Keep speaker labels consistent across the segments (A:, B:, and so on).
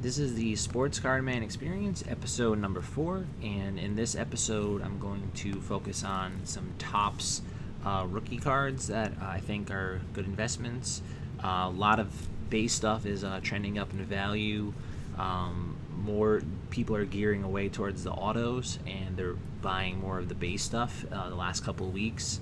A: This is the Sports Card Man Experience, episode number 4, and in this episode, I'm going to focus on some tops rookie cards that I think are good investments. A lot of base stuff is trending up in value. More people are gearing away towards the autos, and they're buying more of the base stuff the last couple of weeks.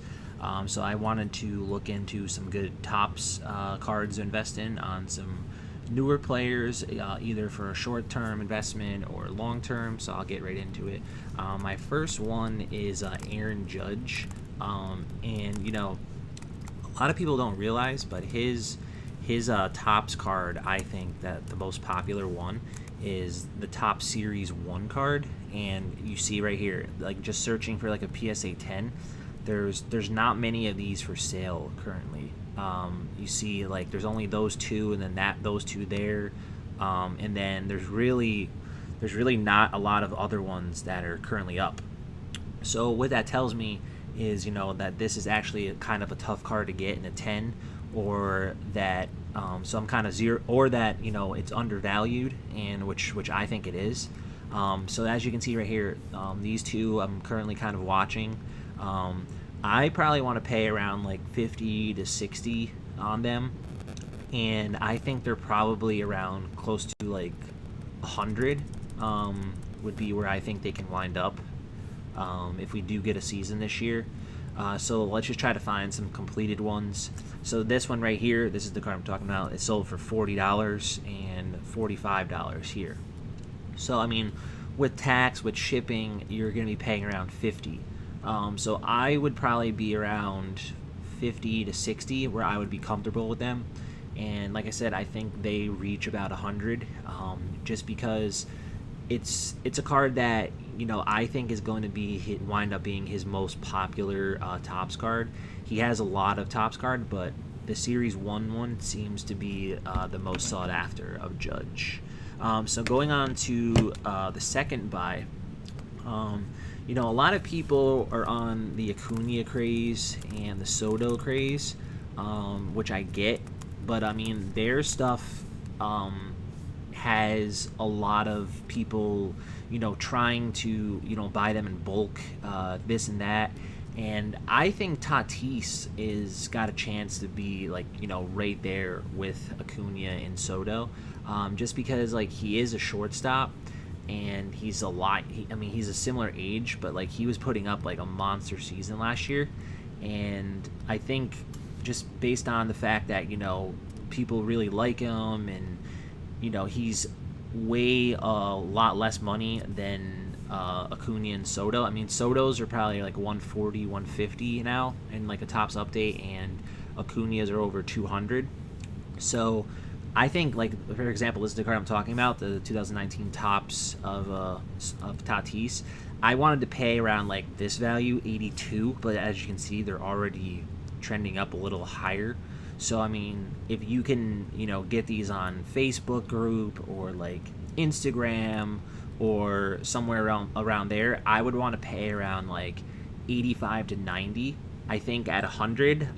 A: So I wanted to look into some good tops cards to invest in on some newer players, either for a short-term investment or long-term. So I'll get right into it. My first one is Aaron Judge, and a lot of people don't realize, but his tops card, I think that the most popular one is the top series 1 card. And you see right here, like just searching for like a PSA 10, there's not many of these for sale currently. You see like there's only those two, and then those two there, and then there's really not a lot of other ones that are currently up. So what that tells me is that this is actually kind of a tough card to get in a 10, or that some kind of zero, or that it's undervalued, and which I think it is. So as you can see right here, these two I'm currently kind of watching. I probably want to pay around like 50 to 60 on them, and I think they're probably around close to like 100 would be where I think they can wind up if we do get a season this year. So let's just try to find some completed ones. So this one right here, this is the card I'm talking about. It sold for $40 and $45 here. So I mean, with tax, with shipping, you're going to be paying around 50. So I would probably be around 50 to 60 where I would be comfortable with them. And like I said, I think they reach about 100, just because it's a card that I think is going to wind up being his most popular tops card. He has a lot of tops card, but the Series 1 one seems to be the most sought after of Judge. So going on to the second buy, a lot of people are on the Acuna craze and the Soto craze, which I get, but I mean their stuff has a lot of people trying to buy them in bulk, this and that. And I think Tatis is got a chance to be like right there with Acuna and Soto, just because like he is a shortstop, and he's a lot. He's a similar age, but like he was putting up like a monster season last year, and I think just based on the fact that people really like him, and he's way a lot less money than Acuna and Soto. I mean, Soto's are probably like 140, 150 now in like a tops update, and Acuna's are over 200. So I think, like, for example, this is the card I'm talking about, the 2019 tops of Tatis. I wanted to pay around like this value, 82, but as you can see, they're already trending up a little higher. So I mean, if you can get these on Facebook group or like Instagram or somewhere around there, I would want to pay around like 85 to 90. I think at 100,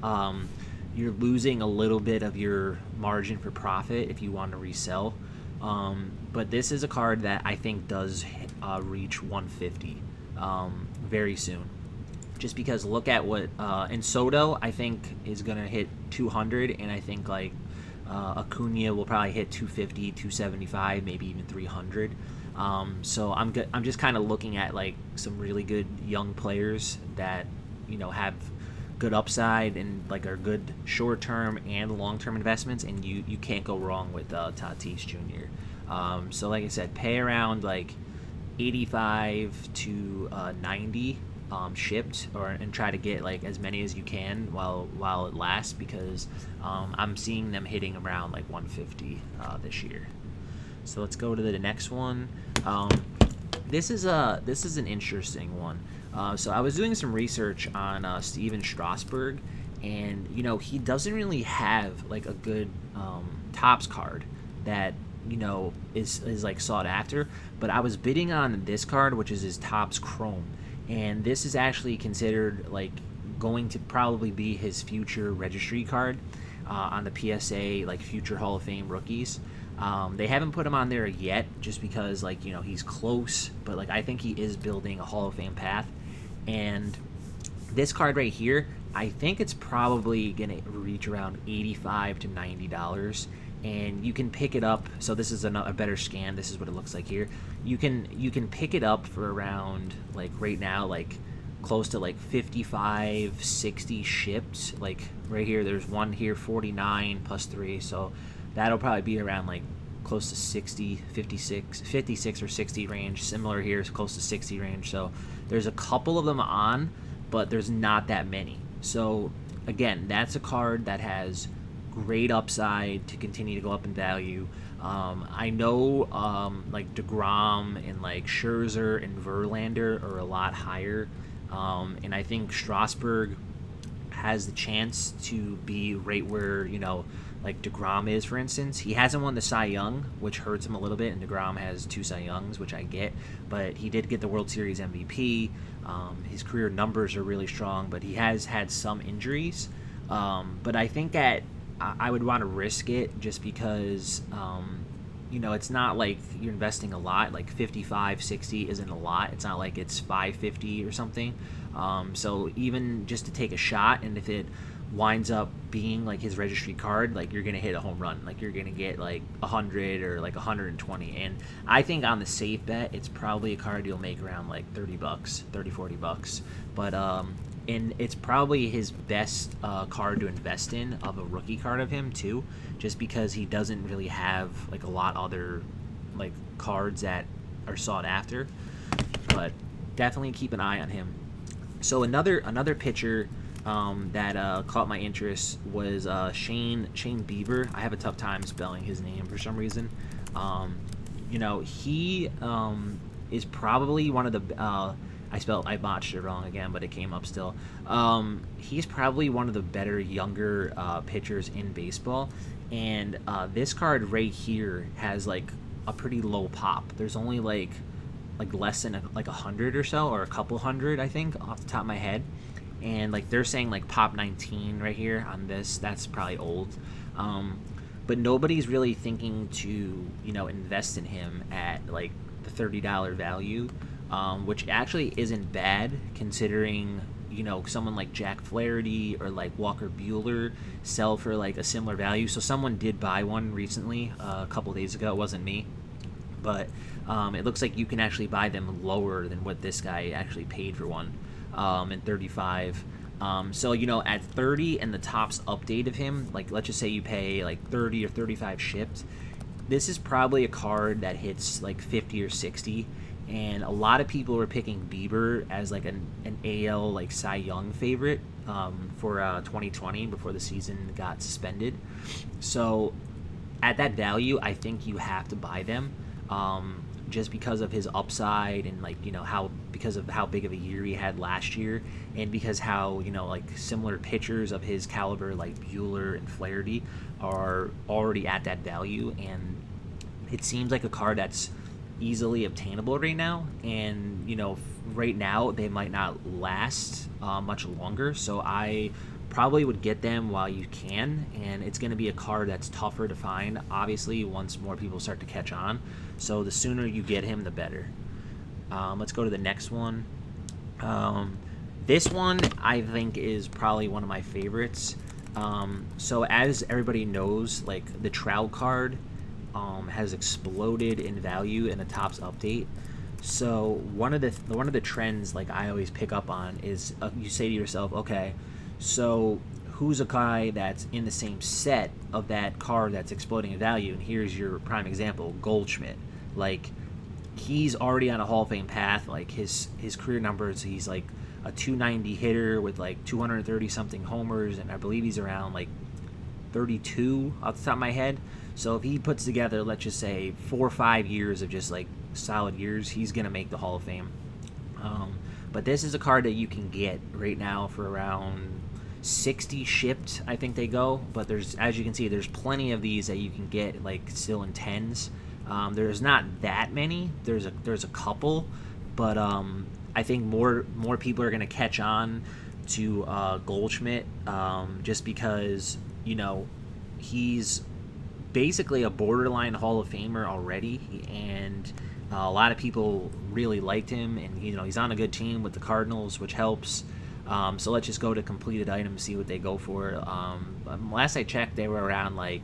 A: you're losing a little bit of your margin for profit if you want to resell. But this is a card that I think does reach 150 very soon. Just because look at what and Soto I think is gonna hit 200, and I think like Acuna will probably hit 250, 275, maybe even 300. So I'm just kind of looking at like some really good young players that have good upside and like are good short-term and long-term investments, and you can't go wrong with Tatis Jr. So like I said, pay around like 85 to 90 shipped, and try to get like as many as you can while it lasts, because I'm seeing them hitting around like 150 this year. So let's go to the next one. This is an interesting one. So I was doing some research on Steven Strasburg, and he doesn't really have like a good tops card that is like sought after. But I was bidding on this card, which is his tops chrome, and this is actually considered like going to probably be his future registry card on the PSA like future Hall of Fame rookies. They haven't put him on there yet, just because like he's close, but like I think he is building a Hall of Fame path. And this card right here, I think it's probably gonna reach around $85 to $90, and you can pick it up. So this is a better scan. This is what it looks like here. You can pick it up for around, like right now, like close to like 55, 60 shipped. Like right here, there's one here, 49 plus 3, so that'll probably be around like close to 60, 56 or 60 range. Similar here, is close to 60 range. So there's a couple of them on, but there's not that many. So again, that's a card that has great upside to continue to go up in value. I know like DeGrom and like Scherzer and Verlander are a lot higher, and I think Strasburg has the chance to be right where like DeGrom is, for instance. He hasn't won the Cy Young, which hurts him a little bit, and DeGrom has 2 Cy Youngs, which I get, but he did get the World Series MVP. His career numbers are really strong, but he has had some injuries. But I think that I would want to risk it, just because it's not like you're investing a lot. Like 55, 60 isn't a lot. It's not like it's 550 or something. So even just to take a shot, and if it winds up being like his registry card, like you're gonna hit a home run, like you're gonna get like 100 or like 120. And I think on the safe bet, it's probably a card you'll make around like $30, $40. But and it's probably his best card to invest in, of a rookie card of him too, just because he doesn't really have like a lot other like cards that are sought after. But definitely keep an eye on him. So another pitcher that caught my interest was Shane Bieber. I have a tough time spelling his name for some reason. He is probably one of the I botched it wrong again, but it came up still. He's probably one of the better younger pitchers in baseball, and this card right here has like a pretty low pop. There's only like less than 100 or so, or a couple hundred, I think, off the top of my head. And like they're saying like pop 19 right here on this. That's probably old. But nobody's really thinking to invest in him at like the $30 value, which actually isn't bad, considering someone like Jack Flaherty or like Walker Buehler sell for like a similar value. So someone did buy one recently, a couple days ago. It wasn't me, but it looks like you can actually buy them lower than what this guy actually paid for one, at 35. So at 30 and the Topps update of him, like let's just say you pay like 30 or 35 shipped, this is probably a card that hits like 50 or 60. And a lot of people were picking Bieber as like an AL like Cy Young favorite for 2020 before the season got suspended. So at that value, I think you have to buy them, just because of his upside, and like because of how big of a year he had last year, and because how like similar pitchers of his caliber like Buehler and Flaherty are already at that value. And it seems like a card that's easily obtainable right now, and right now they might not last much longer. So I probably would get them while you can, and it's going to be a card that's tougher to find, obviously, once more people start to catch on. So the sooner you get him, the better. Let's go to the next one. This one I think is probably one of my favorites. So as everybody knows, like the Trout card has exploded in value in the Topps update. So one of the trends like I always pick up on is you say to yourself, okay, so who's a guy that's in the same set of that card that's exploding in value? And here's your prime example, Goldschmidt. Like he's already on a Hall of Fame path. Like his career numbers, he's like a 290 hitter with like 230 something homers, and I believe he's around like 32 off the top of my head. So if he puts together, let's just say 4 or 5 years of just like solid years, he's gonna make the Hall of Fame. But this is a card that you can get right now for around 60 shipped, I think they go. But there's, as you can see, there's plenty of these that you can get like still in tens. There's not that many. There's a couple, but I think more people are gonna catch on to Goldschmidt, just because he's basically a borderline Hall of Famer already, and a lot of people really liked him, and he's on a good team with the Cardinals, which helps. So let's just go to completed items, see what they go for. Last I checked, they were around like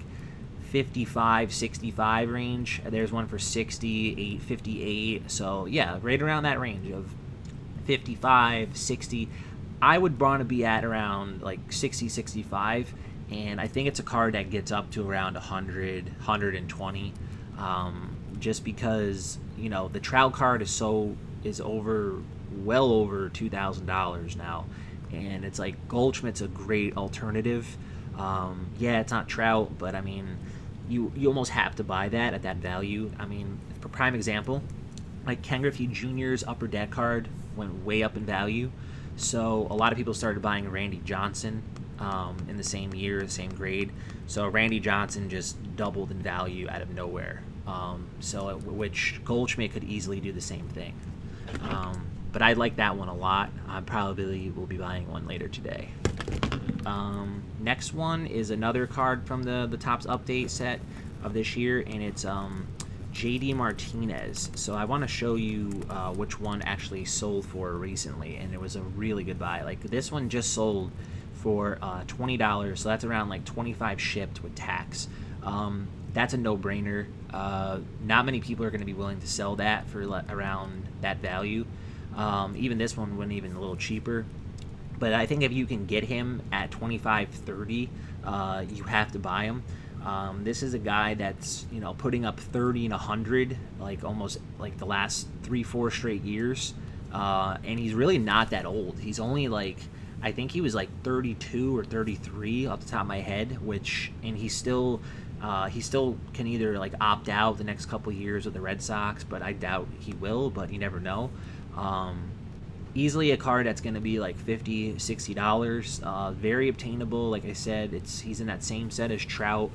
A: 55, 65 range. There's one for 60, 58. So yeah, right around that range of 55, 60. I would want to be at around like 60, 65. And I think it's a card that gets up to around 100, 120. Just because, the Trout card is well over $2,000 now. And it's like Goldschmidt's a great alternative. Yeah, it's not Trout, but I mean, you almost have to buy that at that value. I mean, for prime example, like Ken Griffey Jr.'s Upper Deck card went way up in value. So a lot of people started buying Randy Johnson in the same year, the same grade. So Randy Johnson just doubled in value out of nowhere. Which Goldschmidt could easily do the same thing. But I like that one a lot. I probably will be buying one later today. Next one is another card from the Topps update set of this year, and it's JD Martinez. So I want to show you which one actually sold for recently, and it was a really good buy. Like this one just sold for $20, so that's around like $25 shipped with tax. That's a no-brainer. Not many people are going to be willing to sell that for around that value. Even this one went even a little cheaper. But I think if you can get him at $25, $30, you have to buy him. This is a guy that's putting up 30 and 100 like almost like the last 3-4 straight years, and he's really not that old. He's only like, I think he was like 32 or 33 off the top of my head, and he still can either like opt out the next couple years with the Red Sox, but I doubt he will, but you never know. Easily a card that's going to be like $50, $60. Very obtainable. Like I said, he's in that same set as Trout.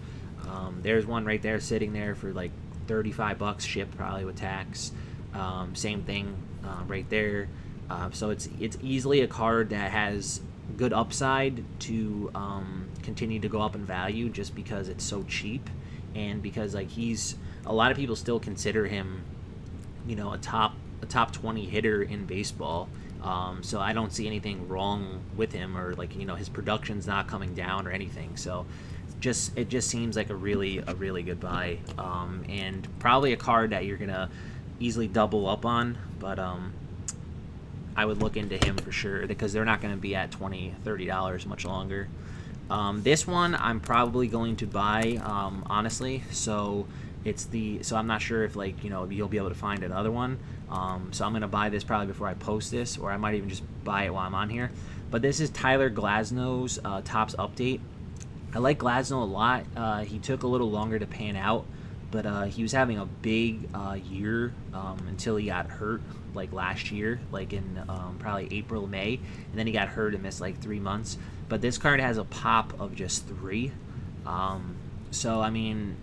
A: There's one right there sitting there for like $35 shipped, probably with tax. Same thing right there. So it's easily a card that has good upside to continue to go up in value just because it's so cheap, and because like a lot of people still consider him a top 20 hitter in baseball. So I don't see anything wrong with him, or like his production's not coming down or anything. So it just seems like a really good buy, and probably a card that you're gonna easily double up on. But I would look into him for sure, because they're not going to be at $20, $30 much longer. This one I'm probably going to buy, honestly. So I'm not sure if you'll be able to find another one. So I'm going to buy this probably before I post this, or I might even just buy it while I'm on here. But this is Tyler Glasnow's Topps update. I like Glasnow a lot. He took a little longer to pan out, but he was having a big year until he got hurt, like last year, like in probably April, May, and then he got hurt and missed like 3 months. But this card has a pop of just 3. So I mean,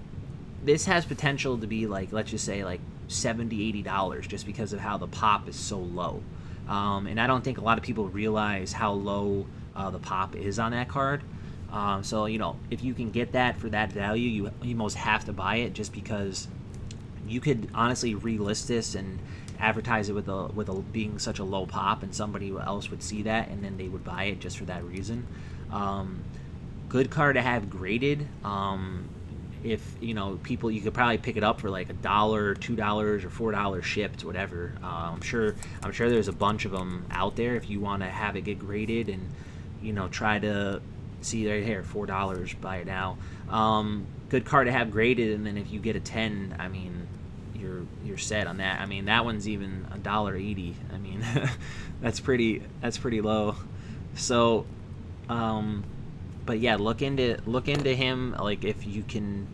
A: this has potential to be like, let's just say like $70, $80, just because of how the pop is so low. And I don't think a lot of people realize how low the pop is on that card. So if you can get that for that value, you most have to buy it, just because you could honestly relist this and advertise it with a being such a low pop, and somebody else would see that and then they would buy it just for that reason. Good card to have graded. If people, you could probably pick it up for like $1, $2, or $4 shipped, whatever. I'm sure there's a bunch of them out there if you want to have it get graded and try to see right here, $4, buy it now. Good card to have graded, and then if you get a 10, I mean, you're set on that. I mean, that one's even $1.80. I mean, that's pretty low. So, but yeah, look into him. Like if you can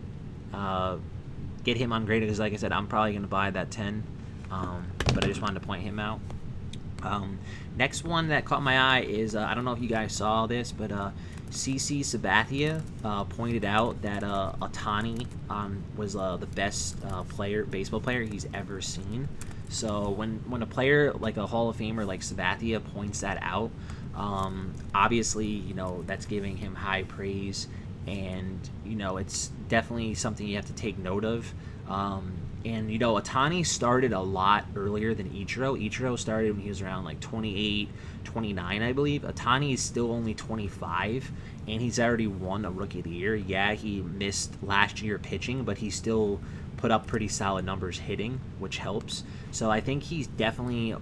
A: get him ungraded, because like I said, I'm probably gonna buy that 10. But I just wanted to point him out. Next one that caught my eye is I don't know if you guys saw this, but CC Sabathia pointed out that Ohtani was the best baseball player he's ever seen. So when a player like a Hall of Famer like Sabathia points that out, obviously that's giving him high praise, and it's definitely something you have to take note of. And Otani started a lot earlier than Ichiro. Ichiro started when he was around like 28, 29, I believe. Otani is still only 25, and he's already won a Rookie of the Year. Yeah, he missed last year pitching, but he still put up pretty solid numbers hitting, which helps. So I think he's definitely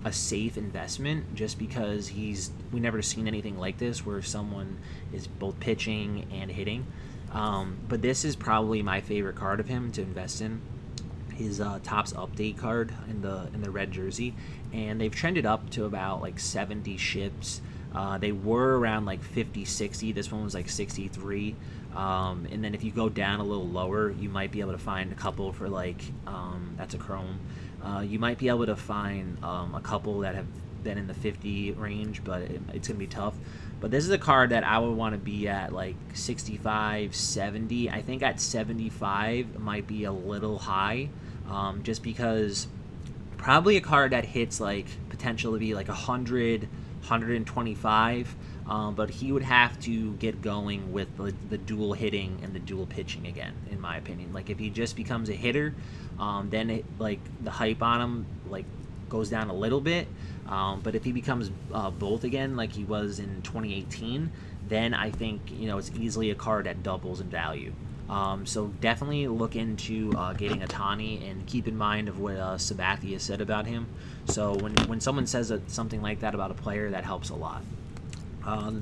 A: a safe investment, just because we never seen anything like this where someone is both pitching and hitting. But this is probably my favorite card of him to invest in. His Topps Update card in the red jersey, and they've trended up to about like 70 ships. They were around like 50, 60. This one was like 63. And then if you go down a little lower, you might be able to find a couple for like that's a chrome. You might be able to find a couple that have been in the 50 range, but it's gonna be tough. But this is a card that I would want to be at like 65, 70. I think at 75 might be a little high, just because probably a card that hits like potential to be like 100, 125. But he would have to get going with the dual hitting and the dual pitching again, in my opinion. Like if he just becomes a hitter, then like the hype on him like goes down a little bit. But if he becomes both again, like he was in 2018, then I think it's easily a card that doubles in value. So definitely look into getting Otani, and keep in mind of what Sabathia said about him. So when someone says something like that about a player, that helps a lot.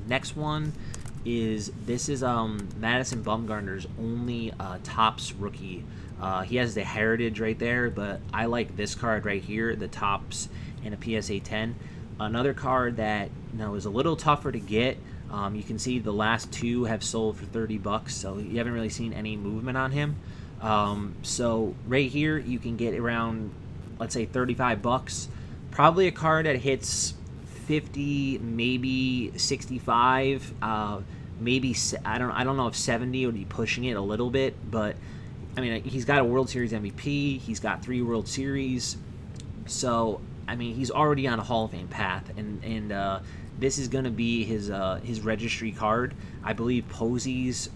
A: Next one is Madison Bumgarner's only Topps rookie. He has the Heritage right there, but I like this card right here, the Topps and a PSA 10. Another card that is a little tougher to get. You can see the last two have sold for $30, so you haven't really seen any movement on him. So right here you can get around, let's say, $35. Probably a card that hits 50, maybe 65, maybe I don't know if 70 would be pushing it a little bit, but I mean, he's got a World Series MVP, he's got 3 World Series, so I mean, he's already on a Hall of Fame path, and this is going to be his registry card. I believe Posey's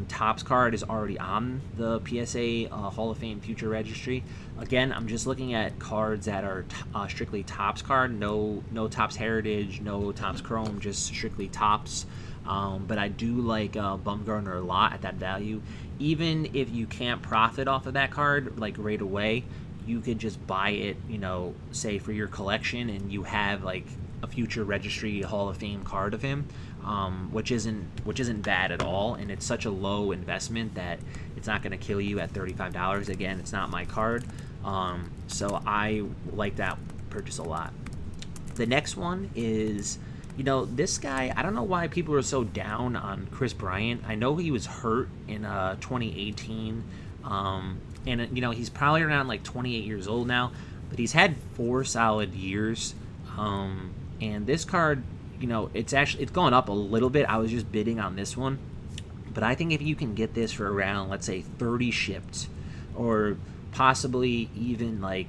A: Topps card is already on the PSA Hall of Fame Future Registry. Again, I'm just looking at cards that are strictly Topps card, no Topps Heritage, no Topps Chrome, just strictly Topps. But I do like Bumgarner a lot at that value. Even if you can't profit off of that card like right away, you could just buy it, say for your collection, and you have like a future registry Hall of Fame card of him, which isn't bad at all, and it's such a low investment that it's not going to kill you at $35. Again, it's not my card, so I like that purchase a lot. The next one is, this guy, I don't know why people are so down on Kris Bryant. I know he was hurt in 2018, and he's probably around like 28 years old now, but he's had 4 solid years. And this card, it's going up a little bit. I was just bidding on this one, but I think if you can get this for around, let's say, 30 shipped, or possibly even like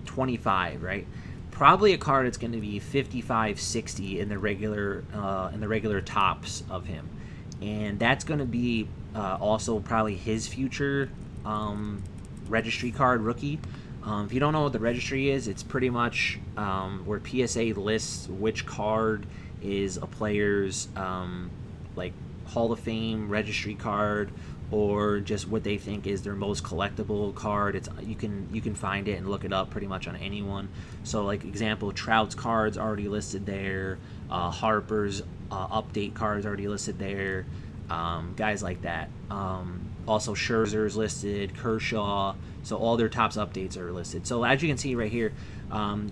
A: 25, right? Probably a card that's going to be 55, 60 in the regular Topps of him, and that's going to be also probably his future registry card rookie. If you don't know what the registry is, it's pretty much where PSA lists which card is a player's like Hall of Fame registry card, or just what they think is their most collectible card. It's you can find it and look it up pretty much on anyone. So like example, Trout's card's already listed there, Harper's update card's already listed there, guys like that. Also Scherzer's listed, Kershaw. So all their Topps updates are listed. So as you can see right here,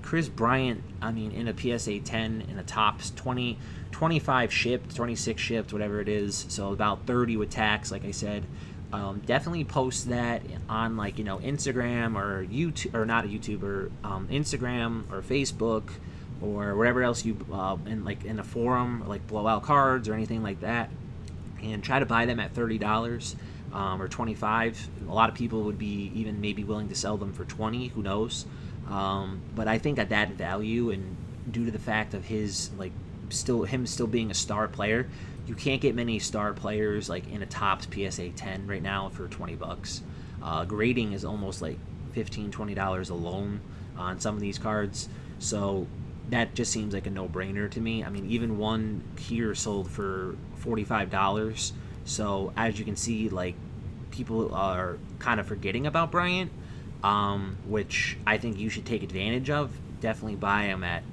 A: Kris Bryant, I mean, in a PSA 10, in a Topps 25 shipped, 26 shipped, whatever it is. So about 30 with tax, like I said. Definitely post that on Instagram or YouTube, or not a YouTuber, Instagram or Facebook or wherever else you in a forum, like Blowout Cards or anything like that, and try to buy them at $30. Or 25. A lot of people would be even maybe willing to sell them for 20. Who knows? But I think at that value, and due to the fact of his still being a star player. You can't get many star players like in a Topps PSA 10 right now for $20. Grading is almost like $15-20 alone on some of these cards, so that just seems like a no-brainer to me. I mean, even one here sold for $45. So as you can see, like, people are kind of forgetting about Bryant, which I think you should take advantage of. Definitely buy him at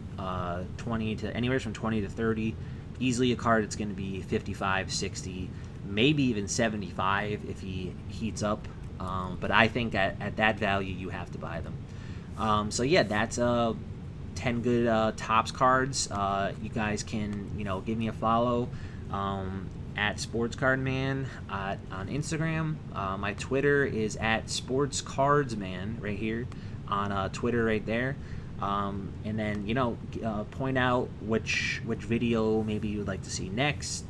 A: 20 to anywhere from 20 to 30. Easily a card that's going to be 55, 60, maybe even 75 if he heats up. But I think at that value you have to buy them. So yeah, that's 10 good Topps cards. You guys can give me a follow at SportsCardMan on Instagram. My Twitter is at SportsCardsMan right here on Twitter right there. And then point out which video maybe you would like to see next,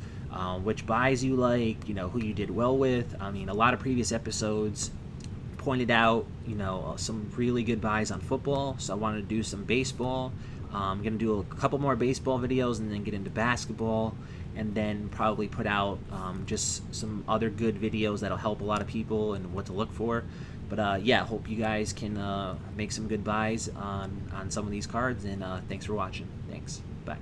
A: which buys you like, who you did well with. I mean, a lot of previous episodes pointed out some really good buys on football, so I wanted to do some baseball. I'm gonna do a couple more baseball videos and then get into basketball, and then probably put out just some other good videos that'll help a lot of people and what to look for. But yeah, hope you guys can make some good buys on some of these cards, and thanks for watching. Thanks. Bye.